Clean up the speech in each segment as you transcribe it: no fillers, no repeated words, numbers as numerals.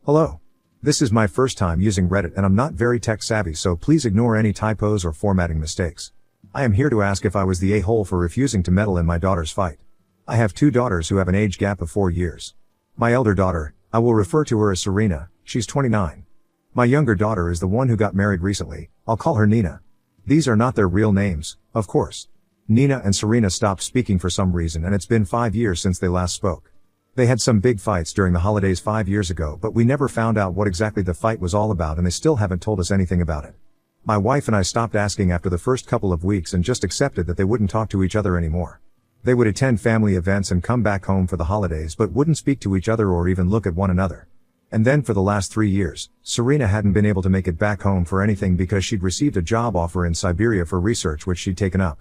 Hello. This is my first time using Reddit and I'm not very tech savvy, so please ignore any typos or formatting mistakes. I am here to ask if I was the a-hole for refusing to meddle in my daughter's fight. I have two daughters who have an age gap of 4 years. My elder daughter, I will refer to her as Serena, she's 29. My younger daughter is the one who got married recently, I'll call her Nina. These are not their real names, of course. Nina and Serena stopped speaking for some reason and it's been 5 years since they last spoke. They had some big fights during the holidays 5 years ago, but we never found out what exactly the fight was all about and they still haven't told us anything about it. My wife and I stopped asking after the first couple of weeks and just accepted that they wouldn't talk to each other anymore. They would attend family events and come back home for the holidays but wouldn't speak to each other or even look at one another. And then for the last 3 years, Serena hadn't been able to make it back home for anything because she'd received a job offer in Siberia for research which she'd taken up.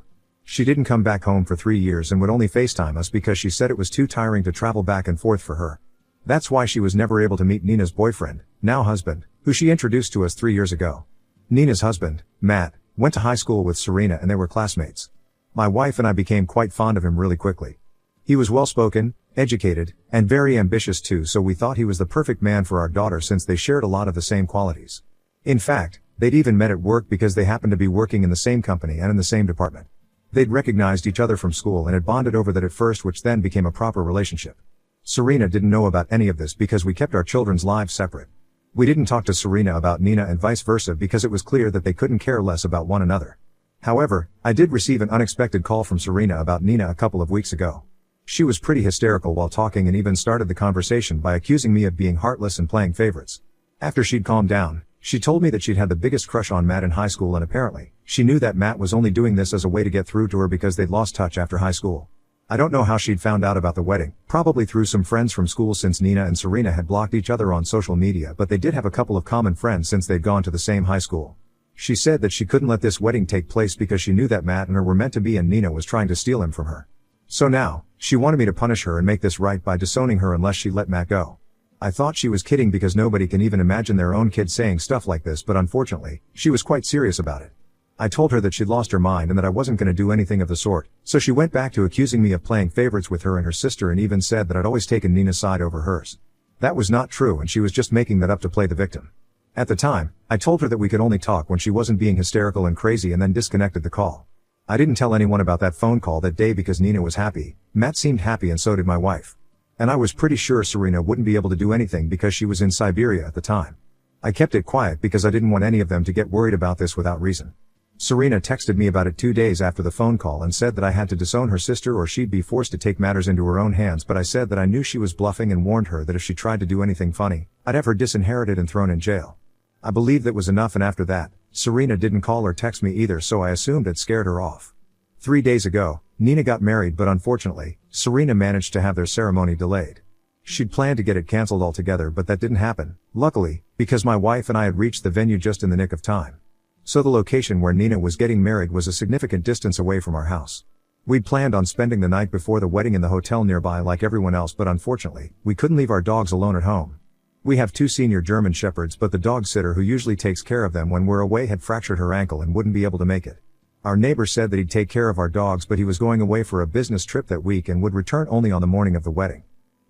She didn't come back home for 3 years and would only FaceTime us because she said it was too tiring to travel back and forth for her. That's why she was never able to meet Nina's boyfriend, now husband, who she introduced to us 3 years ago. Nina's husband, Matt, went to high school with Serena and they were classmates. My wife and I became quite fond of him really quickly. He was well-spoken, educated, and very ambitious too, so we thought he was the perfect man for our daughter since they shared a lot of the same qualities. In fact, they'd even met at work because they happened to be working in the same company and in the same department. They'd recognized each other from school and had bonded over that at first, which then became a proper relationship. Serena didn't know about any of this because we kept our children's lives separate. We didn't talk to Serena about Nina and vice versa because it was clear that they couldn't care less about one another. However, I did receive an unexpected call from Serena about Nina a couple of weeks ago. She was pretty hysterical while talking and even started the conversation by accusing me of being heartless and playing favorites. After she'd calmed down, she told me that she'd had the biggest crush on Matt in high school and apparently, she knew that Matt was only doing this as a way to get through to her because they'd lost touch after high school. I don't know how she'd found out about the wedding, probably through some friends from school since Nina and Serena had blocked each other on social media, but they did have a couple of common friends since they'd gone to the same high school. She said that she couldn't let this wedding take place because she knew that Matt and her were meant to be and Nina was trying to steal him from her. So now, she wanted me to punish her and make this right by disowning her unless she let Matt go. I thought she was kidding because nobody can even imagine their own kid saying stuff like this, but unfortunately, she was quite serious about it. I told her that she'd lost her mind and that I wasn't going to do anything of the sort, so she went back to accusing me of playing favorites with her and her sister and even said that I'd always taken Nina's side over hers. That was not true and she was just making that up to play the victim. At the time, I told her that we could only talk when she wasn't being hysterical and crazy and then disconnected the call. I didn't tell anyone about that phone call that day because Nina was happy, Matt seemed happy and so did my wife. And I was pretty sure Serena wouldn't be able to do anything because she was in Siberia at the time. I kept it quiet because I didn't want any of them to get worried about this without reason. Serena texted me about it 2 days after the phone call and said that I had to disown her sister or she'd be forced to take matters into her own hands, but I said that I knew she was bluffing and warned her that if she tried to do anything funny, I'd have her disinherited and thrown in jail. I believed that was enough and after that, Serena didn't call or text me either, so I assumed it scared her off. 3 days ago, Nina got married, but unfortunately, Serena managed to have their ceremony delayed. She'd planned to get it cancelled altogether, but that didn't happen, luckily, because my wife and I had reached the venue just in the nick of time. So the location where Nina was getting married was a significant distance away from our house. We'd planned on spending the night before the wedding in the hotel nearby like everyone else, but unfortunately, we couldn't leave our dogs alone at home. We have 2 senior German shepherds, but the dog sitter who usually takes care of them when we're away had fractured her ankle and wouldn't be able to make it. Our neighbor said that he'd take care of our dogs, but he was going away for a business trip that week and would return only on the morning of the wedding.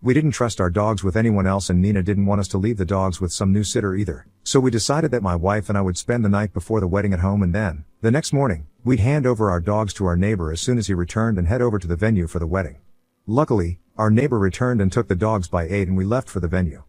We didn't trust our dogs with anyone else and Nina didn't want us to leave the dogs with some new sitter either, so we decided that my wife and I would spend the night before the wedding at home and then, the next morning, we'd hand over our dogs to our neighbor as soon as he returned and head over to the venue for the wedding. Luckily, our neighbor returned and took the dogs by 8 and we left for the venue.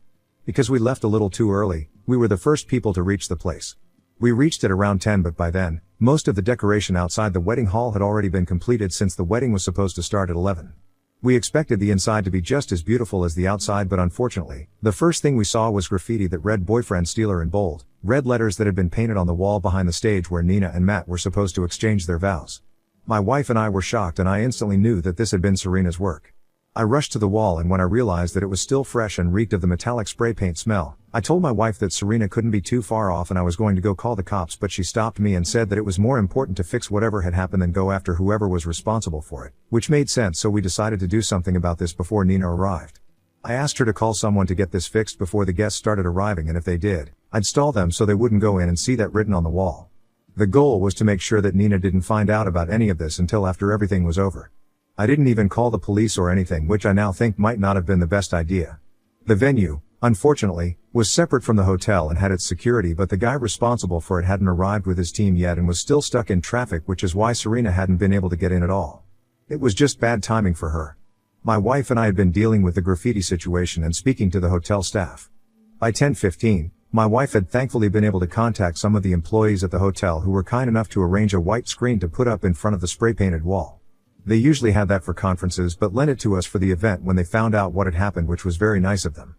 Because we left a little too early, we were the first people to reach the place. We reached it around 10, but by then, most of the decoration outside the wedding hall had already been completed since the wedding was supposed to start at 11. We expected the inside to be just as beautiful as the outside, but unfortunately, the first thing we saw was graffiti that read "Boyfriend Stealer" in bold, red letters that had been painted on the wall behind the stage where Nina and Matt were supposed to exchange their vows. My wife and I were shocked and I instantly knew that this had been Serena's work. I rushed to the wall and when I realized that it was still fresh and reeked of the metallic spray paint smell, I told my wife that Serena couldn't be too far off and I was going to go call the cops, but she stopped me and said that it was more important to fix whatever had happened than go after whoever was responsible for it, which made sense, so we decided to do something about this before Nina arrived. I asked her to call someone to get this fixed before the guests started arriving, and if they did, I'd stall them so they wouldn't go in and see that written on the wall. The goal was to make sure that Nina didn't find out about any of this until after everything was over. I didn't even call the police or anything, which I now think might not have been the best idea. The venue, unfortunately, was separate from the hotel and had its security, but the guy responsible for it hadn't arrived with his team yet and was still stuck in traffic, which is why Serena hadn't been able to get in at all. It was just bad timing for her. My wife and I had been dealing with the graffiti situation and speaking to the hotel staff. By 10:15, my wife had thankfully been able to contact some of the employees at the hotel who were kind enough to arrange a white screen to put up in front of the spray-painted wall. They usually had that for conferences but lent it to us for the event when they found out what had happened, which was very nice of them.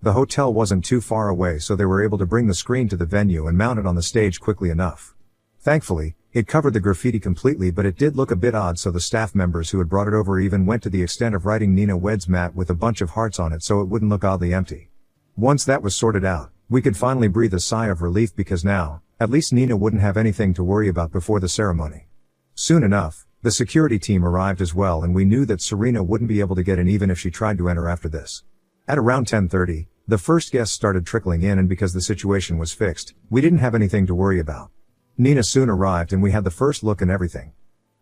The hotel wasn't too far away, so they were able to bring the screen to the venue and mount it on the stage quickly enough. Thankfully, it covered the graffiti completely, but it did look a bit odd, so the staff members who had brought it over even went to the extent of writing Nina Wed's mat with a bunch of hearts on it so it wouldn't look oddly empty. Once that was sorted out, we could finally breathe a sigh of relief because now, at least Nina wouldn't have anything to worry about before the ceremony. Soon enough, the security team arrived as well, and we knew that Serena wouldn't be able to get in even if she tried to enter after this. At around 10:30, the first guests started trickling in, and because the situation was fixed, we didn't have anything to worry about. Nina soon arrived and we had the first look and everything.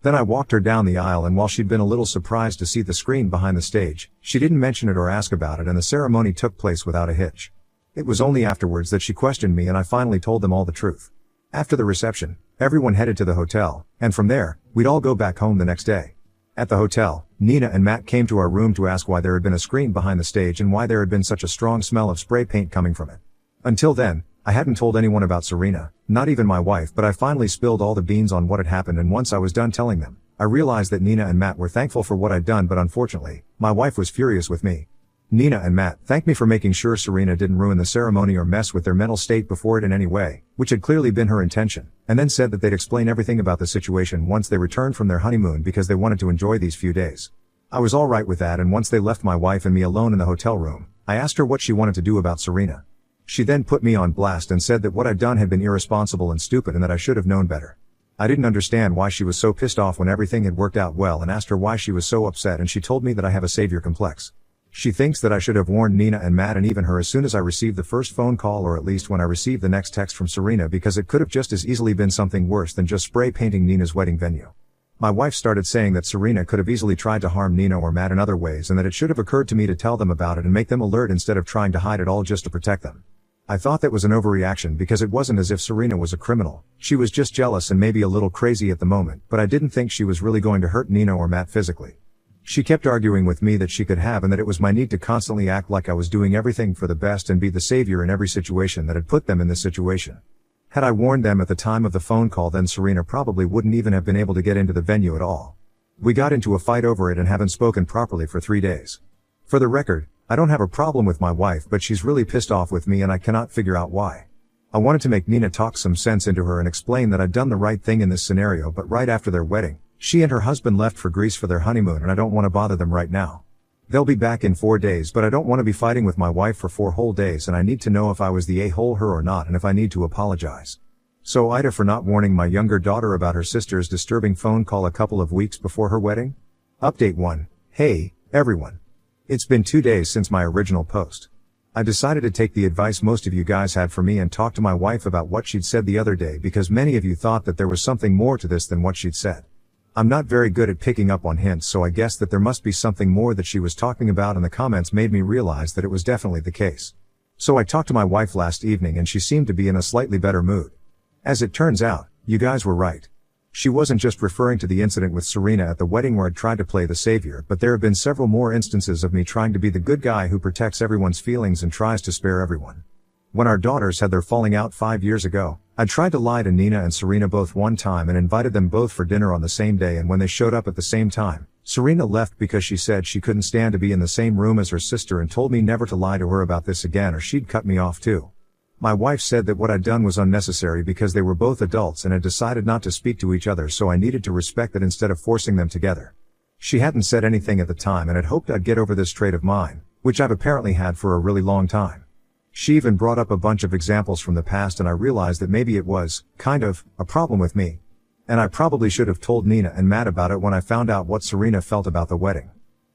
Then I walked her down the aisle, and while she'd been a little surprised to see the screen behind the stage, she didn't mention it or ask about it, and the ceremony took place without a hitch. It was only afterwards that she questioned me, and I finally told them all the truth. After the reception, everyone headed to the hotel, and from there, we'd all go back home the next day. At the hotel, Nina and Matt came to our room to ask why there had been a screen behind the stage and why there had been such a strong smell of spray paint coming from it. Until then, I hadn't told anyone about Serena, not even my wife, but I finally spilled all the beans on what had happened, and once I was done telling them, I realized that Nina and Matt were thankful for what I'd done, but unfortunately, my wife was furious with me. Nina and Matt thanked me for making sure Serena didn't ruin the ceremony or mess with their mental state before it in any way, which had clearly been her intention, and then said that they'd explain everything about the situation once they returned from their honeymoon because they wanted to enjoy these few days. I was alright with that, and once they left my wife and me alone in the hotel room, I asked her what she wanted to do about Serena. She then put me on blast and said that what I'd done had been irresponsible and stupid and that I should have known better. I didn't understand why she was so pissed off when everything had worked out well and asked her why she was so upset, and she told me that I have a savior complex. She thinks that I should have warned Nina and Matt and even her as soon as I received the first phone call, or at least when I received the next text from Serena, because it could have just as easily been something worse than just spray painting Nina's wedding venue. My wife started saying that Serena could have easily tried to harm Nina or Matt in other ways, and that it should have occurred to me to tell them about it and make them alert instead of trying to hide it all just to protect them. I thought that was an overreaction because it wasn't as if Serena was a criminal. She was just jealous and maybe a little crazy at the moment, but I didn't think she was really going to hurt Nina or Matt physically. She kept arguing with me that she could have, and that it was my need to constantly act like I was doing everything for the best and be the savior in every situation that had put them in this situation. Had I warned them at the time of the phone call, then Serena probably wouldn't even have been able to get into the venue at all. We got into a fight over it and haven't spoken properly for 3 days. For the record, I don't have a problem with my wife, but she's really pissed off with me and I cannot figure out why. I wanted to make Nina talk some sense into her and explain that I'd done the right thing in this scenario, but right after their wedding, she and her husband left for Greece for their honeymoon, and I don't want to bother them right now. They'll be back in 4 days, but I don't want to be fighting with my wife for 4 whole days, and I need to know if I was the a-hole her or not, and if I need to apologize. So Ida for not warning my younger daughter about her sister's disturbing phone call a couple of weeks before her wedding? Update 1. Hey, everyone. It's been 2 days since my original post. I decided to take the advice most of you guys had for me and talk to my wife about what she'd said the other day, because many of you thought that there was something more to this than what she'd said. I'm not very good at picking up on hints, so I guess that there must be something more that she was talking about, and the comments made me realize that it was definitely the case. So I talked to my wife last evening and she seemed to be in a slightly better mood. As it turns out, you guys were right. She wasn't just referring to the incident with Serena at the wedding where I'd tried to play the savior, but there have been several more instances of me trying to be the good guy who protects everyone's feelings and tries to spare everyone. When our daughters had their falling out 5 years ago, I tried to lie to Nina and Serena both one time and invited them both for dinner on the same day, and when they showed up at the same time, Serena left because she said she couldn't stand to be in the same room as her sister and told me never to lie to her about this again or she'd cut me off too. My wife said that what I'd done was unnecessary because they were both adults and had decided not to speak to each other, so I needed to respect that instead of forcing them together. She hadn't said anything at the time and had hoped I'd get over this trait of mine, which I've apparently had for a really long time. She even brought up a bunch of examples from the past, and I realized that maybe it was, kind of, a problem with me. And I probably should have told Nina and Matt about it when I found out what Serena felt about the wedding.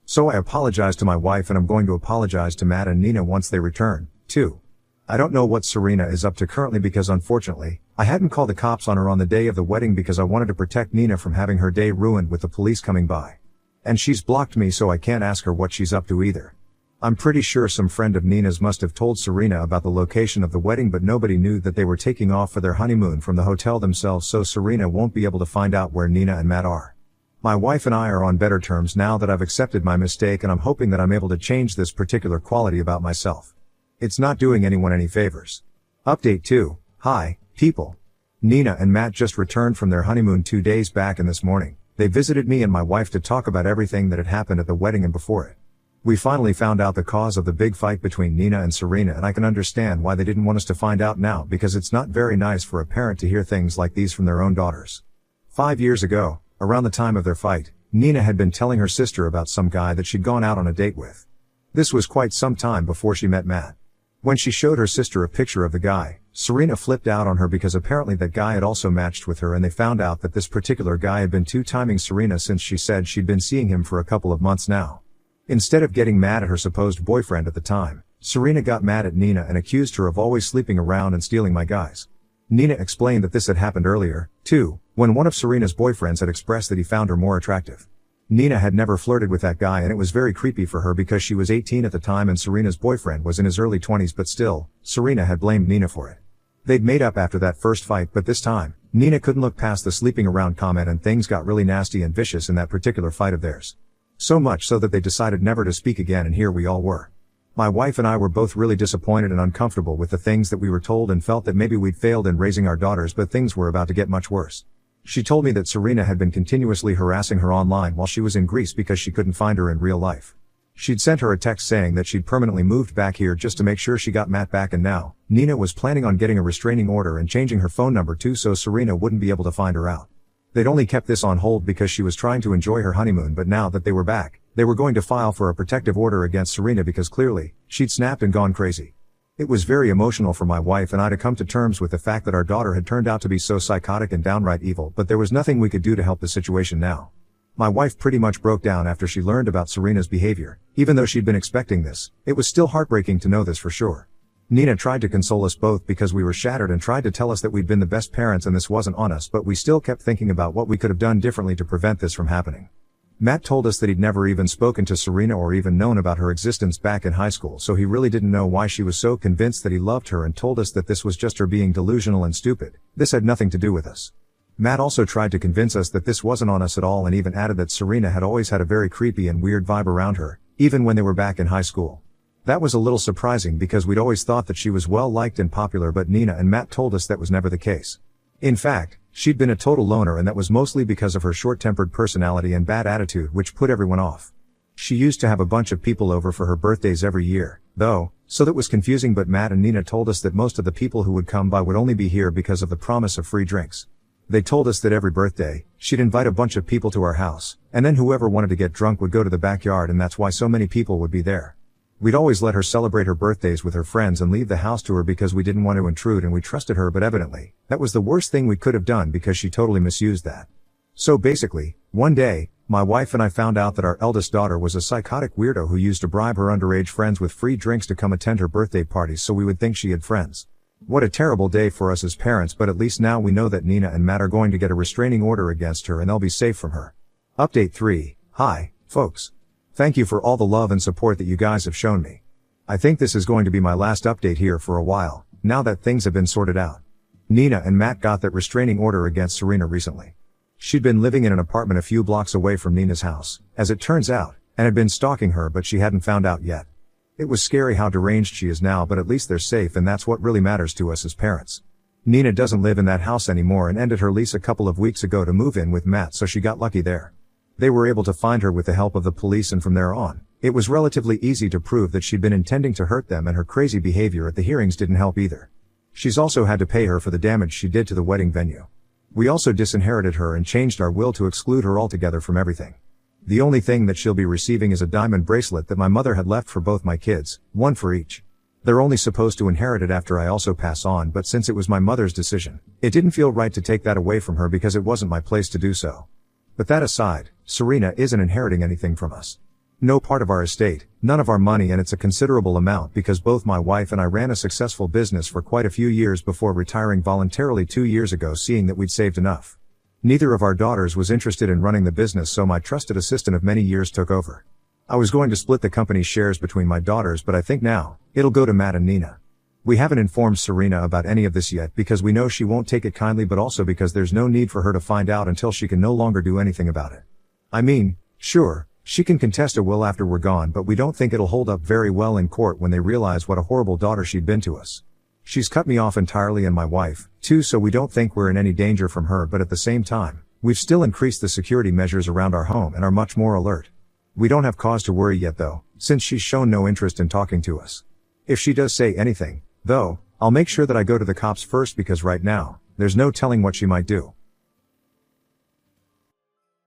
So I apologized to my wife, and I'm going to apologize to Matt and Nina once they return, too. I don't know what Serena is up to currently because unfortunately, I hadn't called the cops on her on the day of the wedding because I wanted to protect Nina from having her day ruined with the police coming by. And she's blocked me, so I can't ask her what she's up to either. I'm pretty sure some friend of Nina's must have told Serena about the location of the wedding, but nobody knew that they were taking off for their honeymoon from the hotel themselves, so Serena won't be able to find out where Nina and Matt are. My wife and I are on better terms now that I've accepted my mistake, and I'm hoping that I'm able to change this particular quality about myself. It's not doing anyone any favors. Update 2. Hi, people. Nina and Matt just returned from their honeymoon 2 days back, and this morning, they visited me and my wife to talk about everything that had happened at the wedding and before it. We finally found out the cause of the big fight between Nina and Serena, and I can understand why they didn't want us to find out now, because it's not very nice for a parent to hear things like these from their own daughters. 5 years ago, around the time of their fight, Nina had been telling her sister about some guy that she'd gone out on a date with. This was quite some time before she met Matt. When she showed her sister a picture of the guy, Serena flipped out on her because apparently that guy had also matched with her, and they found out that this particular guy had been two-timing Serena since she said she'd been seeing him for a couple of months now. Instead of getting mad at her supposed boyfriend at the time, Serena got mad at Nina and accused her of always sleeping around and stealing my guys. Nina explained that this had happened earlier, too, when one of Serena's boyfriends had expressed that he found her more attractive. Nina had never flirted with that guy, and it was very creepy for her because she was 18 at the time and Serena's boyfriend was in his early 20s, but still, Serena had blamed Nina for it. They'd made up after that first fight, but this time, Nina couldn't look past the sleeping around comment, and things got really nasty and vicious in that particular fight of theirs. So much so that they decided never to speak again, and here we all were. My wife and I were both really disappointed and uncomfortable with the things that we were told, and felt that maybe we'd failed in raising our daughters, but things were about to get much worse. She told me that Serena had been continuously harassing her online while she was in Greece because she couldn't find her in real life. She'd sent her a text saying that she'd permanently moved back here just to make sure she got Matt back, and now, Nina was planning on getting a restraining order and changing her phone number too so Serena wouldn't be able to find her out. They'd only kept this on hold because she was trying to enjoy her honeymoon, but now that they were back, they were going to file for a protective order against Serena because clearly, she'd snapped and gone crazy. It was very emotional for my wife and I to come to terms with the fact that our daughter had turned out to be so psychotic and downright evil, but there was nothing we could do to help the situation now. My wife pretty much broke down after she learned about Serena's behavior. Even though she'd been expecting this, it was still heartbreaking to know this for sure. Nina tried to console us both because we were shattered and tried to tell us that we'd been the best parents and this wasn't on us, but we still kept thinking about what we could have done differently to prevent this from happening. Matt told us that he'd never even spoken to Serena or even known about her existence back in high school, so he really didn't know why she was so convinced that he loved her, and told us that this was just her being delusional and stupid. This had nothing to do with us. Matt also tried to convince us that this wasn't on us at all, and even added that Serena had always had a very creepy and weird vibe around her, even when they were back in high school. That was a little surprising because we'd always thought that she was well liked and popular, but Nina and Matt told us that was never the case. In fact, she'd been a total loner, and that was mostly because of her short-tempered personality and bad attitude, which put everyone off. She used to have a bunch of people over for her birthdays every year, though, so that was confusing, but Matt and Nina told us that most of the people who would come by would only be here because of the promise of free drinks. They told us that every birthday, she'd invite a bunch of people to our house, and then whoever wanted to get drunk would go to the backyard, and that's why so many people would be there. We'd always let her celebrate her birthdays with her friends and leave the house to her because we didn't want to intrude and we trusted her, but evidently, that was the worst thing we could have done because she totally misused that. So basically, one day, my wife and I found out that our eldest daughter was a psychotic weirdo who used to bribe her underage friends with free drinks to come attend her birthday parties so we would think she had friends. What a terrible day for us as parents, but at least now we know that Nina and Matt are going to get a restraining order against her and they'll be safe from her. Update 3. Hi, folks. Thank you for all the love and support that you guys have shown me. I think this is going to be my last update here for a while, now that things have been sorted out. Nina and Matt got that restraining order against Serena recently. She'd been living in an apartment a few blocks away from Nina's house, as it turns out, and had been stalking her, but she hadn't found out yet. It was scary how deranged she is now, but at least they're safe, and that's what really matters to us as parents. Nina doesn't live in that house anymore and ended her lease a couple of weeks ago to move in with Matt, so she got lucky there. They were able to find her with the help of the police, and from there on, it was relatively easy to prove that she'd been intending to hurt them, and her crazy behavior at the hearings didn't help either. She's also had to pay her for the damage she did to the wedding venue. We also disinherited her and changed our will to exclude her altogether from everything. The only thing that she'll be receiving is a diamond bracelet that my mother had left for both my kids, one for each. They're only supposed to inherit it after I also pass on, but since it was my mother's decision, it didn't feel right to take that away from her because it wasn't my place to do so. But that aside, Serena isn't inheriting anything from us. No part of our estate, none of our money, and it's a considerable amount because both my wife and I ran a successful business for quite a few years before retiring voluntarily 2 years ago, seeing that we'd saved enough. Neither of our daughters was interested in running the business, so my trusted assistant of many years took over. I was going to split the company's shares between my daughters, but I think now, it'll go to Matt and Nina. We haven't informed Serena about any of this yet because we know she won't take it kindly, but also because there's no need for her to find out until she can no longer do anything about it. I mean, sure, she can contest a will after we're gone, but we don't think it'll hold up very well in court when they realize what a horrible daughter she'd been to us. She's cut me off entirely and my wife, too, so we don't think we're in any danger from her, but at the same time, we've still increased the security measures around our home and are much more alert. We don't have cause to worry yet though, since she's shown no interest in talking to us. If she does say anything, though, I'll make sure that I go to the cops first because right now, there's no telling what she might do.